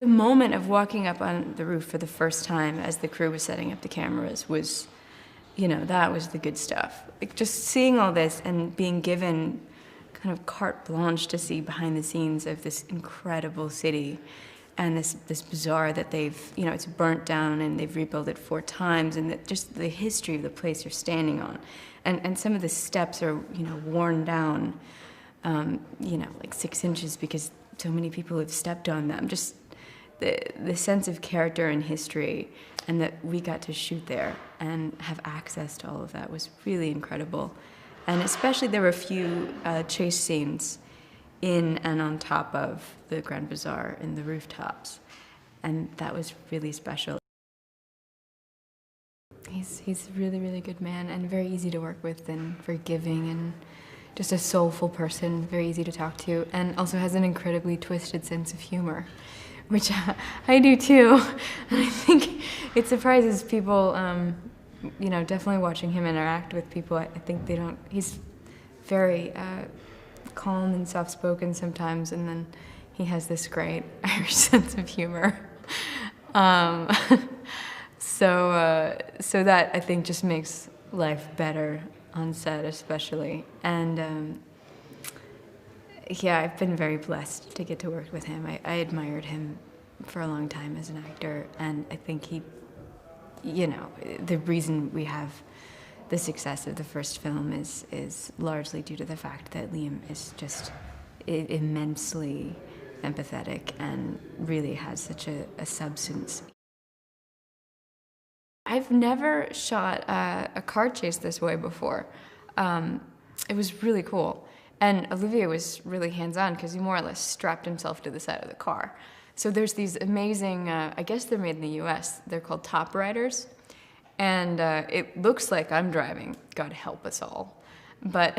The moment of walking up on the roof for the first time as the crew was setting up the cameras was, you know, that was the good stuff. Like just seeing all this and being given kind of carte blanche to see behind the scenes of this incredible city and this bazaar that they've, you know, it's burnt down and they've rebuilt it 4 times, and just the history of the place you're standing on. And some of the steps are, you know, worn down, you know, like 6 inches because so many people have stepped on them. Just the sense of character and history, and that we got to shoot there and have access to all of that was really incredible. And especially there were a few chase scenes in and on top of the Grand Bazaar in the rooftops, and that was really special. He's a really, really good man and very easy to work with and forgiving and just a soulful person, very easy to talk to, and also has an incredibly twisted sense of humor, which I do too. And I think it surprises people, you know, definitely watching him interact with people. I think they don't, he's very calm and soft-spoken sometimes, and then he has this great Irish sense of humor. So that, I think, just makes life better on set especially. And yeah, I've been very blessed to get to work with him. I admired him for a long time as an actor, and I think he, you know, the reason we have the success of the first film is largely due to the fact that Liam is just immensely empathetic and really has such a substance. I've never shot a car chase this way before. It was really cool. And Olivier was really hands-on because he more or less strapped himself to the side of the car. So there's these amazing, I guess they're made in the US, they're called top riders. And it looks like I'm driving, God help us all. But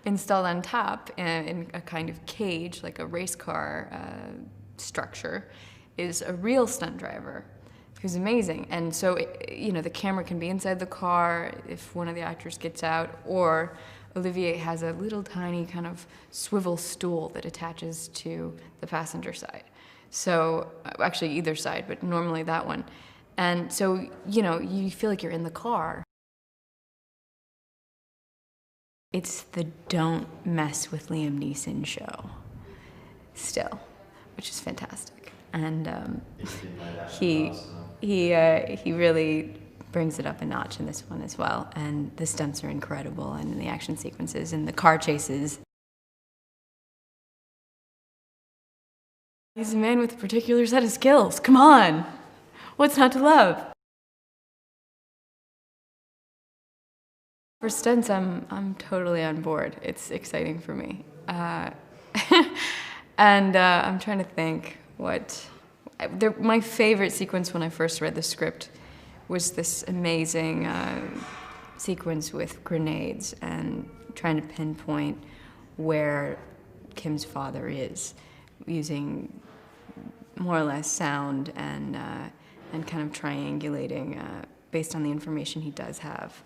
installed on top in a kind of cage, like a race car structure, is a real stunt driver who's amazing. And so, you know, the camera can be inside the car if one of the actors gets out, or Olivier has a little tiny kind of swivel stool that attaches to the passenger side. So, actually either side, but normally that one. And so, you know, you feel like you're in the car. It's the don't mess with Liam Neeson show, still, which is fantastic. And he really brings it up a notch in this one as well. And the stunts are incredible, and the action sequences and the car chases. He's a man with a particular set of skills. Come on! What's not to love? For stunts, I'm totally on board. It's exciting for me. And I'm trying to think my favorite sequence when I first read the script was this amazing sequence with grenades and trying to pinpoint where Kim's father is, using more or less sound and kind of triangulating based on the information he does have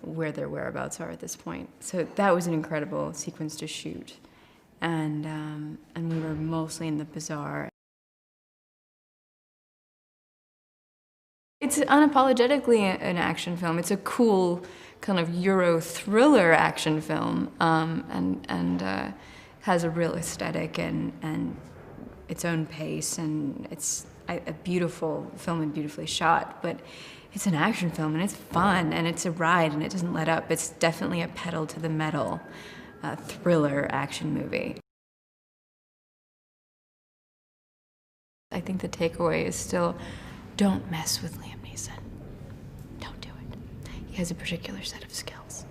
where their whereabouts are at this point. So that was an incredible sequence to shoot, and we were mostly in the bazaar. It's unapologetically an action film. It's a cool kind of Euro thriller action film, and has a real aesthetic and its own pace, and it's a beautiful film and beautifully shot. But it's an action film, and it's fun, and it's a ride, and it doesn't let up. It's definitely a pedal to the metal thriller action movie. I think the takeaway is still, don't mess with Liam Neeson. Don't do it. He has a particular set of skills.